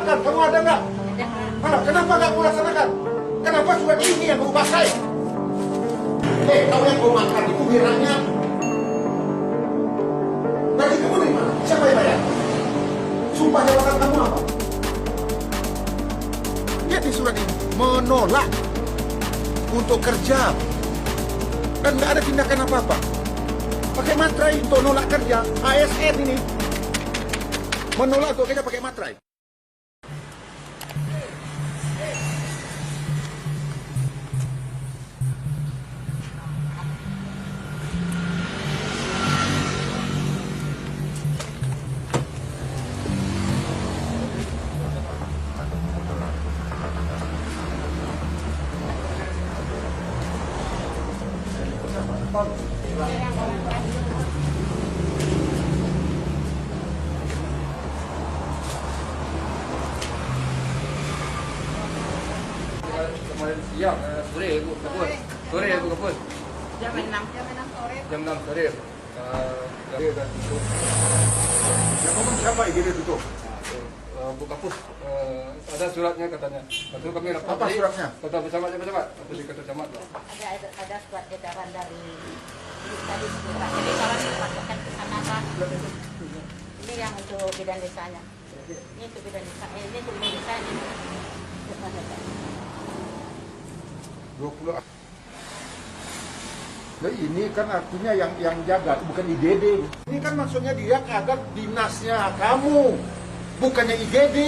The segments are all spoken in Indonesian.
laksanakan? Kamu ada nggak? Mana? Kenapa nggak kamu laksanakan? Kenapa surat ini yang kamu pakai? Kamu yang kamu makan itu biranya. Nanti kamu dari mana? Siapa yang bayar? Sumpah jabatan kamu apa? Lihat di surat ini, menolak untuk kerja dan nggak ada tindakan apa-apa. Pakai materai untuk nolak kerja. ASN ini menolak untuk kerja pakai materai. Kemarin siang, sore aku kebun. Sore aku kebun. Jam 6 sore. Jam 6 sore. Dia dah tutup. Yang ngomong siapa IGD tutup? Bu Kapus, ada suratnya katanya. Lalu kami lapor. Apa suratnya? Kata pecamat. Apa di kata camat lah. Ada surat edaran dari tadi sekitar. Jadi kalau dipasukkan ke sana Pak. Ini yang untuk bidan desanya. Ini untuk bidan desa. Ini untuk bidan desa ini. 20. Nah, ini kan artinya yang jaga, bukan IGD. Ini kan maksudnya dia agar dinasnya kamu, bukannya IGD.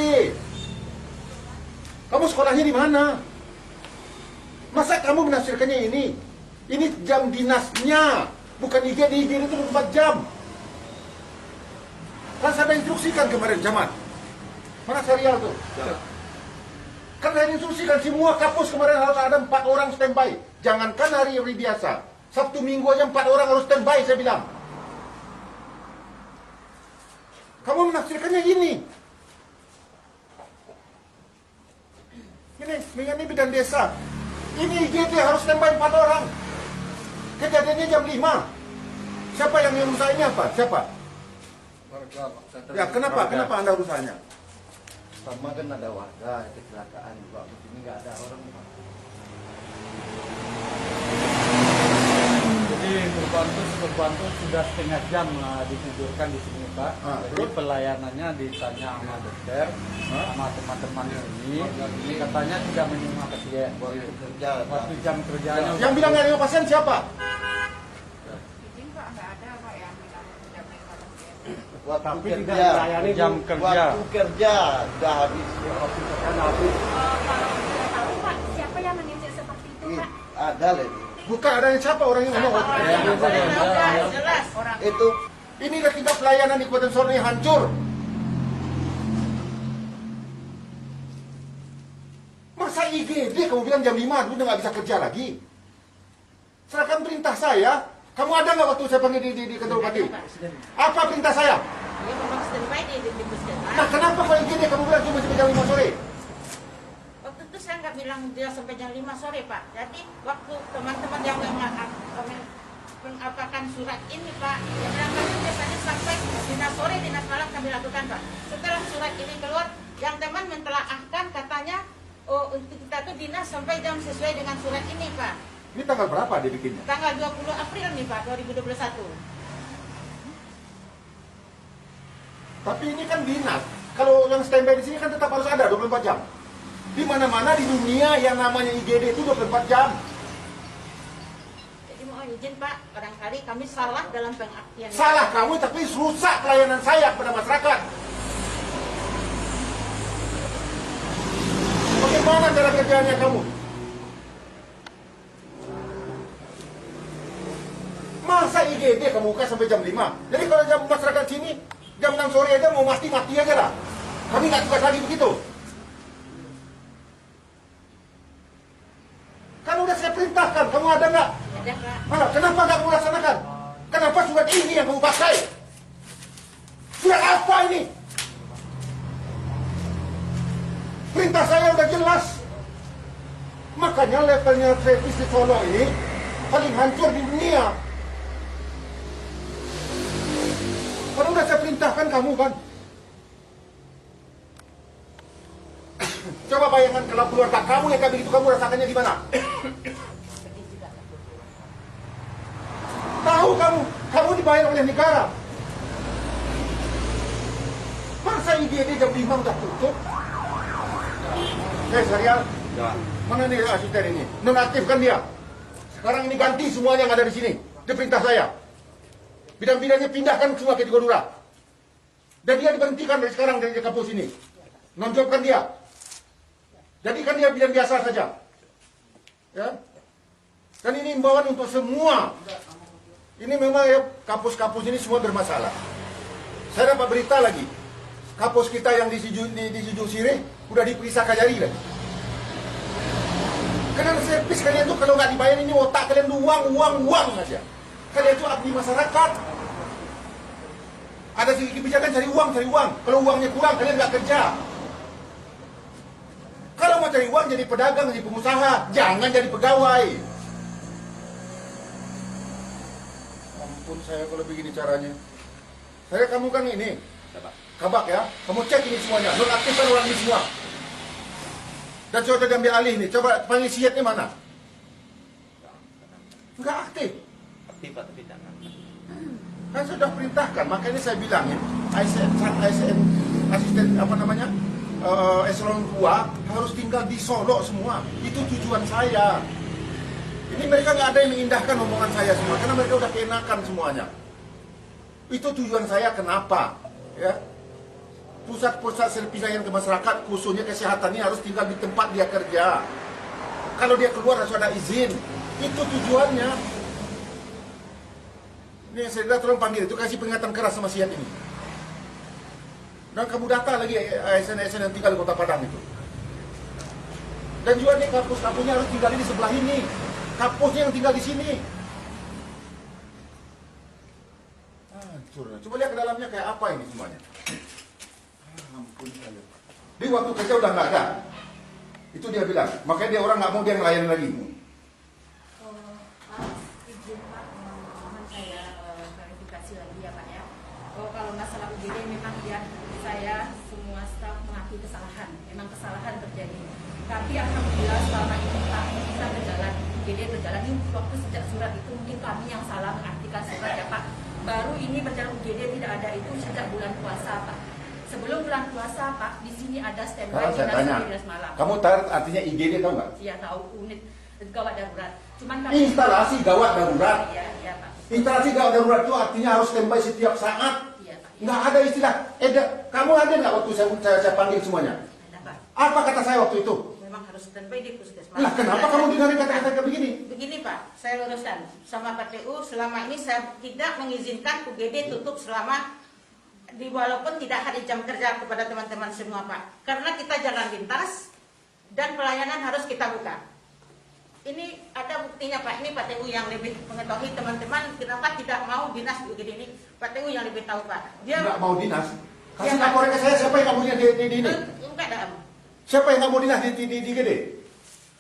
Kamu sekolahnya di mana? Masa kamu menafsirkannya ini? Ini jam dinasnya, bukan IGD. IGD itu 24 jam. Kan saya instruksikan kemarin camat. Mana serial tuh? Kan saya instruksikan semua kapus kemarin harus ada 4 orang standby. Jangankan hari biasa. Sabtu Minggu aja 4 orang harus standby, saya bilang. Kamu menafsirkannya ini. Ini bidan desa. Ini IGD harus standby 4 orang. Kejadiannya jam 5. Siapa yang urusan ini apa? Siapa? Warga, Pak. Ya, kenapa Anda urusannya? Sama kan ada warga kecelakaan juga, ini nggak ada orang. Jadi korban itu sudah setengah jam ditidurkan di sini Pak. Jadi pelayanannya ditanya sama dokter, sama teman-teman ini katanya tidak menerima pasien. Waktu jam kerjanya. Yang bilang nggak ada pasien siapa? Izin Pak nggak ada Pak yang bilang tidak menerima pasien. Waktu tidak kerja, melayani jam kerja. Waktu kerja sudah habis. Waktu kerja habis. Kalau tidak tahu Pak, siapa yang menginjak seperti itu Pak? Ada lagi. Bukan ada yang siapa orang yang ngomong. Jelas orang. Itu Inilah kita pelayanan di Kabupaten Sorong yang hancur. Masa IGD kamu bilang jam 5 udah nggak bisa kerja lagi? Serahkan perintah saya. Kamu ada nggak waktu saya panggil di kantor bupati? Apa perintah saya? Dia memang standby di puskesmas. Nah, kenapa kalau IGD kamu bilang cuma sampai jam 5 sore? Waktu itu saya nggak bilang dia sampai jam 5 sore Pak. Jadi waktu teman-teman yang mengapakan surat ini Pak, yang bilang kami biasanya sampai dinas sore, dinas malam kami lakukan Pak. Setelah surat ini keluar, yang teman mentelaahkan katanya, oh untuk kita tuh dinas sampai jam sesuai dengan surat ini Pak. Ini tanggal berapa dia bikinnya? Tanggal 20 April nih Pak, 2021. Tapi ini kan dinas. Kalau yang standby di sini kan tetap harus ada 24 jam. Di mana-mana di dunia yang namanya IGD itu 24 jam. Jadi mohon izin Pak, barangkali kami salah dalam pengertian. Salah kamu tapi rusak pelayanan saya kepada masyarakat. Bagaimana cara kerjaannya kamu? Masa IGD kamu buka sampai jam 5? Jadi kalau jam masyarakat sini, jam 6 sore aja mau mati aja lah. Kami nggak tugas lagi begitu. Kan udah saya perintahkan, kamu ada nggak? Ada Pak. Mana? Kenapa nggak kamu laksanakan? Kenapa surat ini yang kamu pakai? Surat apa ini? Perintah saya udah jelas. Makanya levelnya servis di Solo ini paling hancur di dunia. Kan udah saya perintahkan kamu kan. Coba bayangkan kalau keluarga kamu yang kayak begitu, kamu rasakannya gimana? Tahu kamu dibayar oleh negara. Masa IGD jam 5 udah tutup? Serial? Mana nih asisten ini? Nonaktifkan dia. Sekarang ini ganti semuanya yang ada di sini. Itu perintah saya. Bidang-bidangnya pindahkan semua ke Tigodura. Dan dia diberhentikan dari sekarang dari kampus ini. Nonjolkan dia. Jadikan dia bidang biasa saja. Ya. Dan ini imbauan untuk semua. Ini memang ya, kampus-kampus ini semua bermasalah. Saya dapat berita lagi. Kampus kita yang di Siju Sirih udah diperiksa Kajari lagi. Karena servis kalian tuh kalau nggak dibayar ini otak kalian tuh uang aja. Kalian tuh abdi masyarakat. Ada segi kebijakan cari uang. Kalau uangnya kurang kalian nggak kerja. Kalau mau cari uang jadi pedagang, jadi pengusaha, jangan jadi pegawai. Ampun saya kalau begini caranya. Kamu kan ini, kabak ya. Kamu cek ini semuanya, nonaktifkan orang ini semua. Dan coba ambil alih nih, coba panggil siatnya mana? Enggak aktif. Aktif Pak, tapi jangan. Kan sudah perintahkan, makanya saya bilang ya, asisten apa namanya? Eselon 2 harus tinggal di Solo semua. Itu tujuan saya. Ini mereka nggak ada yang mengindahkan omongan saya semua, karena mereka udah keenakan semuanya. Itu tujuan saya kenapa? Ya, pusat-pusat servis layanan ke masyarakat, khususnya kesehatan ini harus tinggal di tempat dia kerja. Kalau dia keluar harus ada izin. Itu tujuannya. Ini saya tolong panggil itu, kasih peringatan keras sama siap ini. Dan kamu data lagi ASN-ASN yang tinggal di Kota Padang itu. Dan juga nih kampus-kampusnya harus tinggal di sebelah ini. Kampusnya yang tinggal di sini. Hancur. Coba lihat ke dalamnya kayak apa ini semuanya. Ampun saya. Di waktu kerja udah nggak ada. Itu dia bilang. Makanya dia orang nggak mau dia ngelayan lagi. Izin Pak, mohon saya klarifikasi lagi ya Pak ya. Kalau masalah UGD memang ya saya semua staf mengakui kesalahan. Memang kesalahan terjadi. Tapi alhamdulillah selama ini Pak bisa berjalan. UGD berjalan ini waktu sejak surat itu mungkin kami yang salah mengartikan surat ya Pak. Baru ini berjalan UGD tidak ada itu sejak bulan puasa Pak. Sebelum bulan puasa Pak, di sini ada standby dinas malam. Kamu tahu artinya IGD tahu nggak? Iya tahu, unit gawat darurat. Cuman kami Instalasi gawat darurat. Iya Pak. Instalasi gawat darurat itu artinya harus standby setiap saat. Iya Pak. Nggak ada istilah. Kamu ada nggak waktu saya panggil semuanya? Ada Pak. Apa kata saya waktu itu? Memang harus standby di puskesmas. Lah kenapa kamu dengarin kata-kata kayak begini? Begini Pak, saya luruskan sama PTU selama ini saya tidak mengizinkan UGD tutup selama walaupun tidak hari jam kerja kepada teman-teman semua Pak. Karena kita jalan lintas dan pelayanan harus kita buka. Ini ada buktinya Pak, ini PTU yang lebih mengetahui teman-teman kenapa tidak mau dinas di UGD ini. PTU yang lebih tahu Pak. Dia Nggak mau dinas. Kasih Ya, Pak. laporan ke saya siapa yang kamu dinas di ini? enggak ada. Siapa yang kamu dinas di IGD?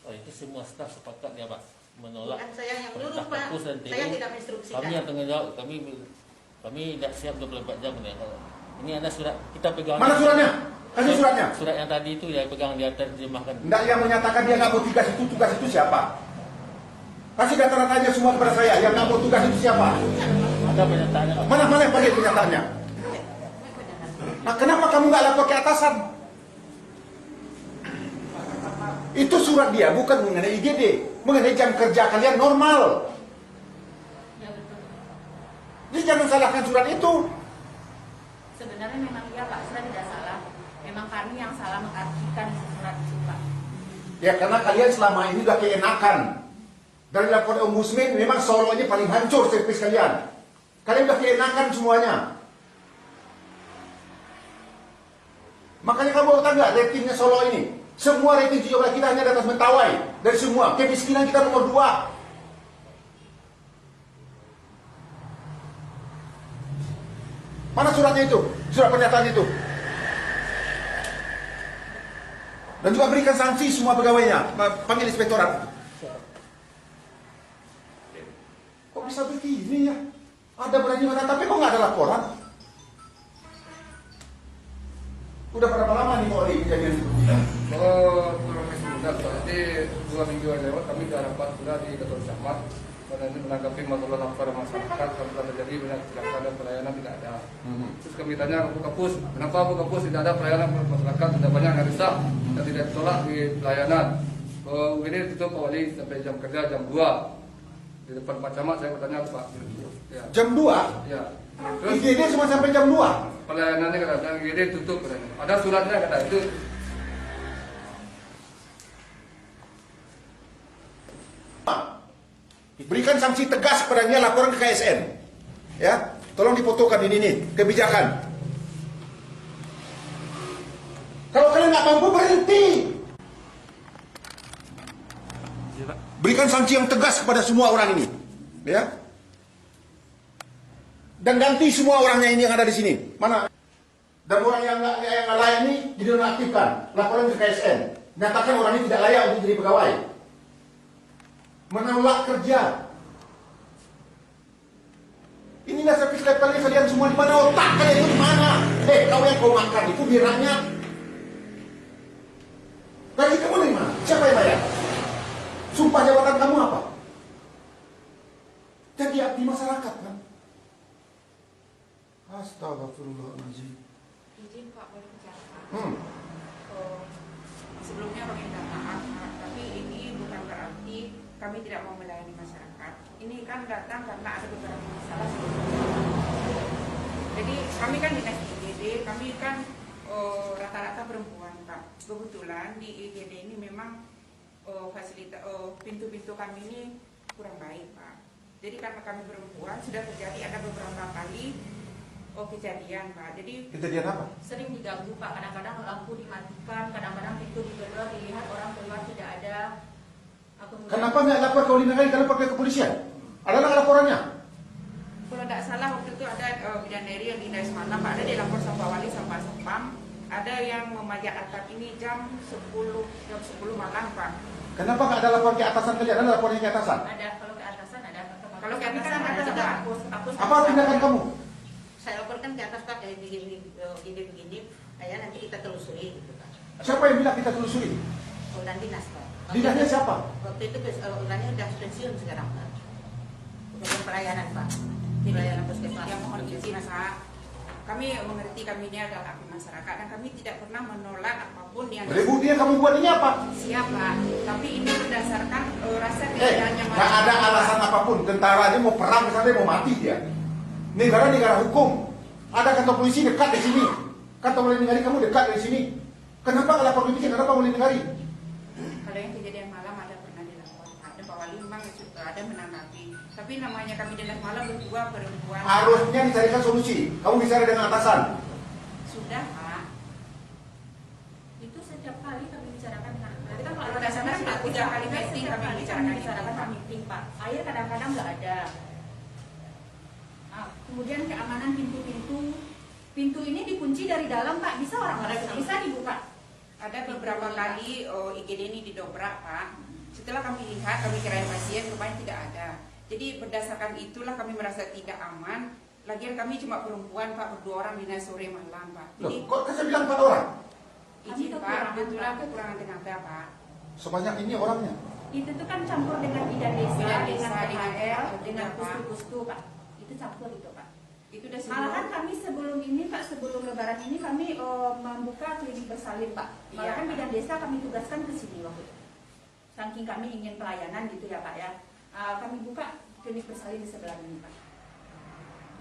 Oh, itu semua staf sepakat ya Pak menolak Bukan saya yang perintah nyuruh Pak. kampus dan Saya TU. tidak menginstruksikan. Kami yang tanggung jawab, kami tidak siap 24 jam ya. Ini ada surat kita pegang. Mana suratnya? Kasih suratnya. Surat yang tadi itu ya pegang dia terjemahkan. Enggak, yang menyatakan dia nggak mau tugas itu siapa? Kasih data-datanya semua kepada saya. Yang nggak mau tugas itu siapa? Ada pernyataannya Pak. Mana yang panggil pernyataannya? Nah, kenapa kamu nggak lapor ke atasan? Itu surat dia bukan mengenai IGD, mengenai jam kerja kalian normal. Ya betul. Jadi jangan salahkan surat itu. Sebenarnya memang iya Pak, sudah tidak salah. Memang kami yang salah mengartikan surat itu Pak. Ya karena kalian selama ini udah keenakan. Dari laporan Ombudsman memang Solo ini paling hancur servis kalian. Kalian udah keenakan semuanya. Makanya kamu tahu nggak ratingnya Solo ini? Semua rating 17 kita hanya di atas Mentawai. Dari semua, kemiskinan kita nomor 2. Mana suratnya itu? Surat pernyataan itu. Dan juga berikan sanksi semua pegawainya. Panggil inspektorat. Kok bisa begini ya? Ada berani mana, tapi kok nggak ada laporan? Udah berapa lama nih mau kejadian itu? Tadi 2 minggu yang lewat kami sudah rapat sudah di kantor camat karena ini menanggapi masalah laporan masyarakat kalau terjadi banyak kecelakaan dan pelayanan tidak ada. Terus kami tanya ke Bu Kapus, kenapa Bu Kapus tidak ada pelayanan masyarakat, sudah banyak yang rusak dan tidak ditolak di pelayanan. UGD tutup Pak Wali sampai jam kerja jam 2 di depan Pak Camat. Saya bertanya Pak. Ya. Jam 2? Ya. IGD cuma sampai jam 2? Pelayanannya kadang UGD tutup katanya. Ada suratnya kata itu. Berikan sanksi tegas kepadanya, laporan ke KSN. Ya, tolong difotokan ini nih kebijakan. Kalau kalian nggak mampu berhenti. Berikan sanksi yang tegas kepada semua orang ini, ya. Dan ganti semua orangnya ini yang ada di sini. Mana? Dan orang yang nggak layak ini dinonaktifkan, laporan ke KSN. Nyatakan orang ini tidak layak untuk jadi pegawai. Menolak kerja. Inilah servis levelnya kalian semua di mana, otak kalian itu di mana? Kau yang kau makan itu biranya. Gaji kamu dari mana? Siapa yang bayar? Sumpah jabatan kamu apa? Jadi abdi masyarakat kan? Astagfirullahaladzim. Izin Pak, boleh bicara Pak? Sebelumnya kami minta maaf Pak, tapi ini bukan berarti kami tidak mau melayani masyarakat. Ini kan datang karena ada beberapa masalah sebelumnya. Jadi kami kan dinas IGD, kami kan rata-rata perempuan Pak. Kebetulan di IGD ini memang fasilitas pintu-pintu kami ini kurang baik Pak. Jadi karena kami perempuan sudah terjadi ada beberapa kali kejadian Pak. Jadi Kejadian apa? sering diganggu Pak. Kadang-kadang lampu dimatikan, kadang-kadang pintu digelar, dilihat orang keluar tidak ada. Kenapa nggak lapor ke Negara kalau pakai kepolisian? Ada nggak laporannya? Kalau tidak salah waktu itu ada bidadari yang di Dais Malam Pak, ada di lapor sama Pak Wali sama Sepam. Ada yang memajak atap ini jam 10 malam Pak. Kenapa nggak ada lapor ke atasan kalian? Ada lapornya ke atasan? Ada, kalau ke atasan ada. Kalau ke atasan ada juga. Apa tindakan kamu? Saya laporkan ke atas Pak, kayak begini, ya nanti kita telusuri gitu Pak. Siapa yang bilang kita telusuri? Urusan dinas Pak. Dinasnya siapa? Waktu itu urusannya udah pensiun sekarang Pak. Urusan pelayanan Pak. Di pelayanan puskesmas. Yang mohon izin Pak. Kami mengerti kami ini adalah abdi masyarakat dan kami tidak pernah menolak apapun yang Ributnya kamu buat ini apa? siap Pak. Tapi ini berdasarkan rasa keadilannya Nggak ada alasan apapun. Tentara aja mau perang ke sana mau mati dia. Negara hukum. Ada kantor polisi dekat di sini. Kantor Wali Negari kamu dekat dari sini. Kenapa nggak lapor polisi? Kenapa Wali Negari? Kalau yang kejadian malam ada pernah dilaporkan. Ada Pak Wali memang ada menanggapi. Tapi namanya kami dinas malam berdua perempuan. Harusnya dicarikan solusi. Kamu bicara dengan atasan. Sudah Pak. Itu setiap kali kami bicarakan dengan. Berarti kan kalau Kalau atasan ada sudah 3 kali meeting kami bicarakan bicarakan meeting Pak. Air kadang-kadang nggak ada. Nah, kemudian keamanan pintu ini dikunci dari dalam Pak. Bisa orang bisa dibuka. Ada beberapa kali IGD ini didobrak Pak. Setelah kami lihat, kami kirain pasien, rupanya tidak ada. Jadi berdasarkan itulah kami merasa tidak aman. Lagian kami cuma perempuan Pak, berdua orang dinas sore malam Pak. Loh, Jadi kok saya bilang 4 orang? izin Pak, kebetulan kekurangan tenaga Pak. Sebanyak ini orangnya. Itu tuh kan campur dengan bidan desa, dengan PHL, dengan Pak. pustu-pustu Pak. Itu campur itu Pak. Itu udah Malahan kami sebelum ini Pak, sebelum lebaran ini kami membuka klinik bersalin Pak. Malahan Iya, bidan desa kami tugaskan ke sini waktu itu. Saking kami ingin pelayanan gitu ya Pak ya. Kami buka klinik bersalin di sebelah ini Pak.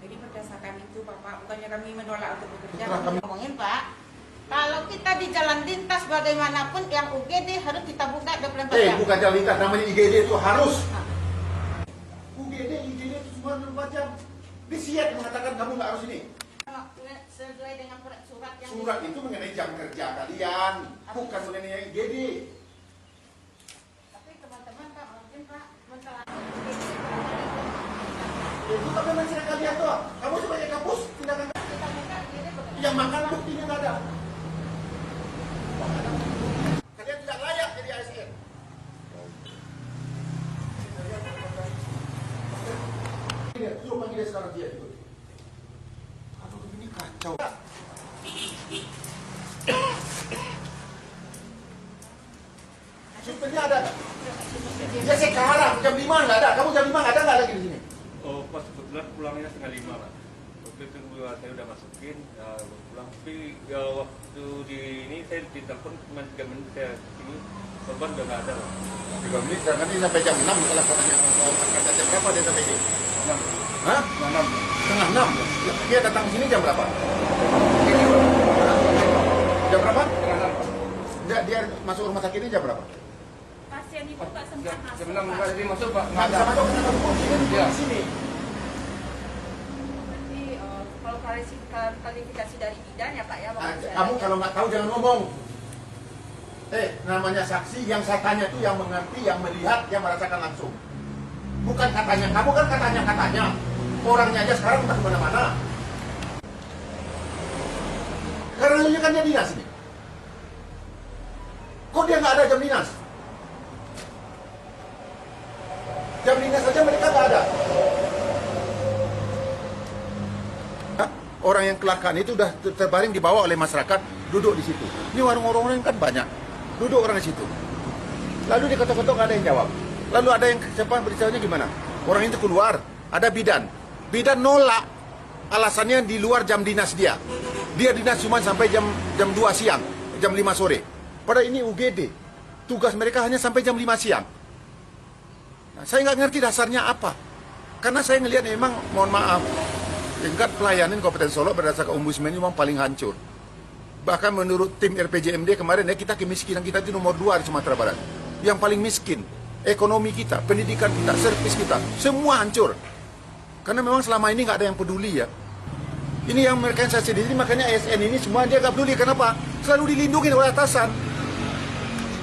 Jadi berdasarkan itu Bapak, bukannya kami menolak untuk bekerja. Itulah kami- ngomongin Pak. Kalau kita di jalan lintas bagaimanapun yang UGD harus kita buka 24 jam. Bukan jalan lintas, namanya IGD itu harus. UGD, IGD itu semua 24 jam. Disiat mengatakan kamu nggak harus ini. Sesuai dengan surat yang Surat itu mengenai jam kerja kalian, bukan mengenai IGD. Tapi teman-teman Pak, mungkin Pak masalah Itu kan memang cerita kalian tuh. Kamu sebagai kampus tindakan kita buka UGD bekerja. yang makan buktinya nggak ada. Kalian tidak layak jadi ASN. Suruh panggil dia sekarang dia itu. Aduh ini kacau. Supirnya ada nggak? Ya sekarang jam 5 nggak ada. Kamu jam 5 nggak ada nggak lagi di sini? Oh, pas kebetulan pulangnya setengah 5 lah. Waktu itu saya udah masukin, ya pulang. Tapi ya, waktu di ini saya ditelepon cuma 3 menit saya sini, korban udah nggak ada lah. 3 menit, nanti sampai jam 6 kalau katanya mau berangkat jam berapa dia sampai sini? 6. Hah? 6. Setengah 6. Dia datang sini jam berapa? Jam berapa? Setengah 6. Dia masuk rumah sakit ini jam berapa? Pasien itu nggak sempat masuk. Jam 6 Pak. enggak jadi masuk Pak. Nggak bisa masuk karena kamu Iya. di sini. Berarti kalau kualifikasi dari bidan ya Pak ya. Kamu kalau nggak tahu jangan ngomong. Namanya saksi yang saya tanya itu yang mengerti, yang melihat, yang merasakan langsung. Bukan katanya, kamu kan katanya. Orangnya aja sekarang entah kemana-mana. Karena ini kan dia dinas ini. Kok dia nggak ada jam dinas? Jam dinas saja mereka nggak ada. Orang yang kecelakaan itu sudah terbaring dibawa oleh masyarakat, duduk di situ. Ini warung-warung kan banyak, duduk orang di situ. Lalu diketok-ketok nggak ada yang jawab. Lalu ada yang siapa beritahunya gimana? Orang itu keluar, ada bidan. Bidan nolak, alasannya di luar jam dinas dia. Dia dinas cuma sampai jam 2 siang, jam 5 sore. Padahal ini UGD, tugas mereka hanya sampai jam 5 siang. Nah, saya nggak ngerti dasarnya apa. Karena saya ngelihat memang, mohon maaf, tingkat pelayanan Kabupaten Solo berdasarkan Ombudsman ini memang paling hancur. Bahkan menurut tim RPJMD kemarin ya, kita kemiskinan kita itu nomor 2 di Sumatera Barat. Yang paling miskin, ekonomi kita, pendidikan kita, servis kita, semua hancur. Karena memang selama ini nggak ada yang peduli ya. Ini yang mereka yang saya sedih, makanya ASN ini semua dia nggak peduli. Kenapa? Selalu dilindungi oleh atasan.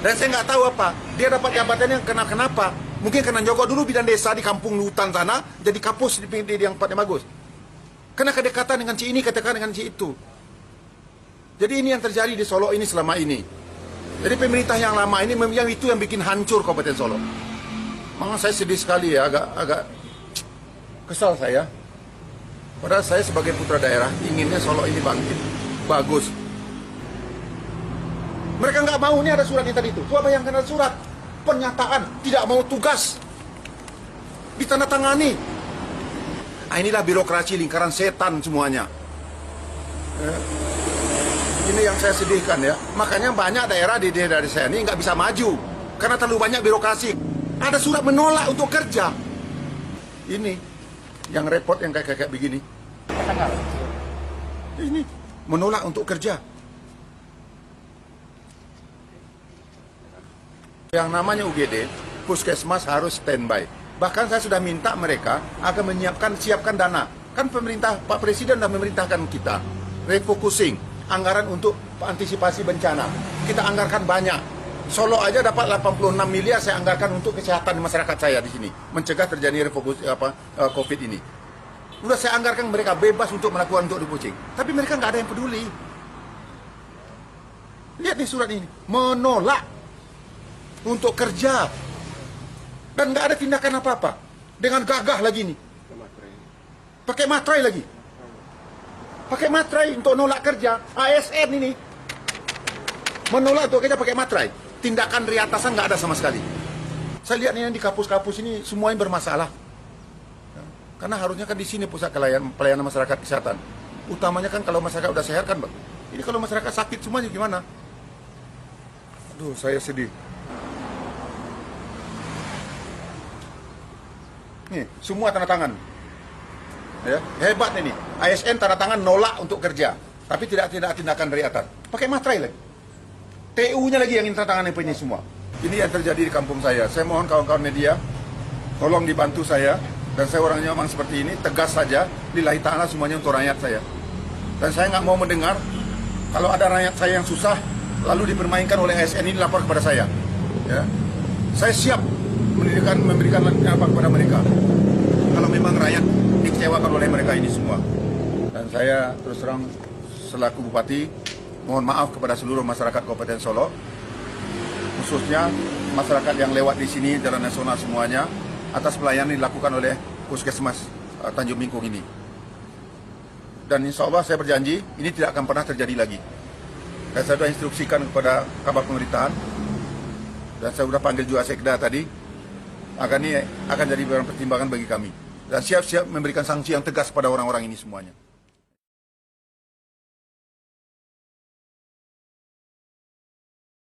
Dan saya nggak tahu apa, dia dapat jabatannya kenapa? Mungkin karena jogok dulu bidan desa di kampung hutan sana, jadi kapus di yang tempatnya bagus. Karena kedekatan dengan si ini, kedekatan dengan si itu. Jadi ini yang terjadi di Solo ini selama ini. Jadi pemerintah yang lama ini yang itu yang bikin hancur Kabupaten Solo. Memang saya sedih sekali ya, agak kesal saya. Padahal saya sebagai putra daerah inginnya Solo ini bangkit, bagus. Mereka nggak mau, ini ada surat yang tadi itu. Coba bayangkan ada surat pernyataan tidak mau tugas ditandatangani. Nah, inilah birokrasi lingkaran setan semuanya. Ini yang saya sedihkan ya. Makanya banyak daerah di daerah saya ini nggak bisa maju karena terlalu banyak birokrasi. Ada surat menolak untuk kerja. Ini yang repot yang kayak begini. Ini menolak untuk kerja. Yang namanya UGD, puskesmas harus standby. Bahkan saya sudah minta mereka akan siapkan dana. Kan pemerintah, Pak Presiden sudah memerintahkan kita refocusing anggaran untuk antisipasi bencana. Kita anggarkan banyak. Solo aja dapat 86 miliar saya anggarkan untuk kesehatan masyarakat saya di sini, mencegah terjadi COVID ini. Udah saya anggarkan mereka bebas untuk melakukan untuk refocusing. Tapi mereka nggak ada yang peduli. Lihat nih surat ini, menolak untuk kerja. Dan nggak ada tindakan apa-apa. Dengan gagah lagi nih. Pakai materai lagi. Pakai materai untuk nolak kerja. ASN ini menolak untuk kerja pakai materai. Tindakan dari atasan nggak ada sama sekali. Saya lihat ini di kampus-kampus ini semuanya bermasalah. Karena harusnya kan di sini pusat pelayanan masyarakat kesehatan. Utamanya kan kalau masyarakat udah sehat kan, Bang. Ini kalau masyarakat sakit semuanya gimana? Aduh, saya sedih. Nih, semua tanda tangan. Ya, hebat ini. ASN tanda tangan nolak untuk kerja, tapi tidak tindakan dari atas. Pakai materai lagi. TU-nya lagi yang tanda tangan ini semua. Ini yang terjadi di kampung saya. Saya mohon kawan-kawan media, tolong dibantu saya. Dan saya orangnya memang seperti ini, tegas saja. Lillahi ta'ala semuanya untuk rakyat saya. Dan saya nggak mau mendengar kalau ada rakyat saya yang susah, lalu dipermainkan oleh ASN ini lapor kepada saya. Ya. Saya siap memberikan apa kepada mereka kalau memang rakyat dikecewakan oleh mereka ini semua. Dan saya terus terang selaku bupati mohon maaf kepada seluruh masyarakat Kabupaten Solo, khususnya masyarakat yang lewat di sini jalan nasional semuanya, atas pelayanan yang dilakukan oleh Puskesmas Tanjung Mingkung ini. Dan insya Allah saya berjanji ini tidak akan pernah terjadi lagi. Dan saya sudah instruksikan kepada kabar pemerintahan Dan saya sudah panggil juga Sekda tadi. Ini akan jadi bahan pertimbangan bagi kami. Dan siap-siap memberikan sanksi yang tegas pada orang-orang ini semuanya.